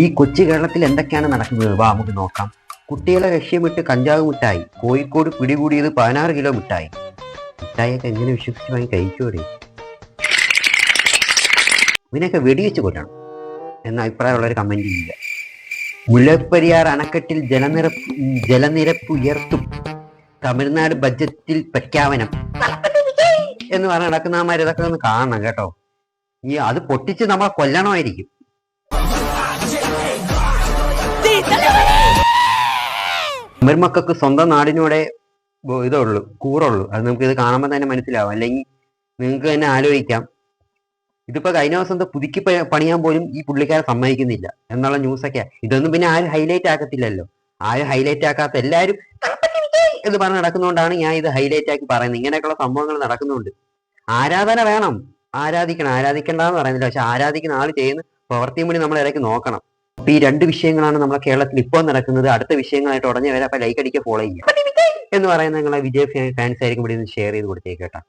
ഈ കൊച്ചു കേരളത്തിൽ എന്തൊക്കെയാണ് നടക്കുന്നത്? വാ നമുക്ക് നോക്കാം. കുട്ടികളെ ലക്ഷ്യമിട്ട് കഞ്ചാവ് മിഠായി. കോഴിക്കോട് പിടികൂടിയത് 16 കിലോ മിഠായി. മിഠായിയൊക്കെ എങ്ങനെ വിശ്വസിച്ച് വാങ്ങി കഴിച്ചോടെ? ഇതിനൊക്കെ വെടിവെച്ച് കൊല്ലണം എന്ന അഭിപ്രായമുള്ളൊരു കമന്റ് ഇല്ല. മുല്ലപ്പെരിയാർ അണക്കെട്ടിൽ ജലനിരപ്പ് ഉയർത്തും. തമിഴ്നാട് ബഡ്ജറ്റിൽ പ്രഖ്യാപനം എന്ന് പറഞ്ഞ് നടക്കുന്നമാർ ഇതൊക്കെ ഒന്ന് കാണണം കേട്ടോ. ഈ അത് പൊട്ടിച്ച് നമ്മളെ കൊല്ലണമായിരിക്കും. തമിഴ്മക്കൾക്ക് സ്വന്തം നാടിനൂടെ ഇതുള്ളൂ, കൂറുള്ളൂ. അത് നമുക്ക് ഇത് കാണുമ്പോൾ തന്നെ മനസ്സിലാവും. അല്ലെങ്കിൽ നിങ്ങൾക്ക് തന്നെ ആലോചിക്കാം. ഇതിപ്പോ കഴിഞ്ഞ ദിവസം പുതുക്കി പണിയാൻ പോലും ഈ പുള്ളിക്കാരെ സമ്മതിക്കുന്നില്ല എന്നുള്ള ന്യൂസൊക്കെയാ. ഇതൊന്നും പിന്നെ ആരും ഹൈലൈറ്റ് ആക്കത്തില്ലല്ലോ. ആരും ഹൈലൈറ്റ് ആക്കാത്ത എല്ലാവരും എന്ന് പറഞ്ഞ് നടക്കുന്നതുകൊണ്ടാണ് ഞാൻ ഇത് ഹൈലൈറ്റ് ആക്കി പറയുന്നത്. ഇങ്ങനെയൊക്കെയുള്ള സംഭവങ്ങൾ നടക്കുന്നുണ്ട്. ആരാധന വേണം, ആരാധിക്കേണ്ടെന്ന് പറയുന്നില്ല. പക്ഷെ ആരാധിക്കുന്ന ആൾ ചെയ്യുന്ന പ്രവൃത്തിയും കൂടി നമ്മൾ ഇടയ്ക്ക് നോക്കണം. അപ്പൊ ഈ രണ്ട് വിഷയങ്ങളാണ് നമ്മളെ കേരളത്തിൽ ഇപ്പോൾ നടക്കുന്നത്. അടുത്ത വിഷയങ്ങളായിട്ട് ഉടനെ വരാം. അപ്പൊ ലൈക്ക് അടിക്കുക, ഫോളോ ചെയ്യുക എന്ന് പറയുന്നത് നിങ്ങളെ വിജയ് ഫാൻസ് ആയിരിക്കും ഇവിടെ ഷെയർ ചെയ്ത് കൊടുത്തേക്കേട്ടാ.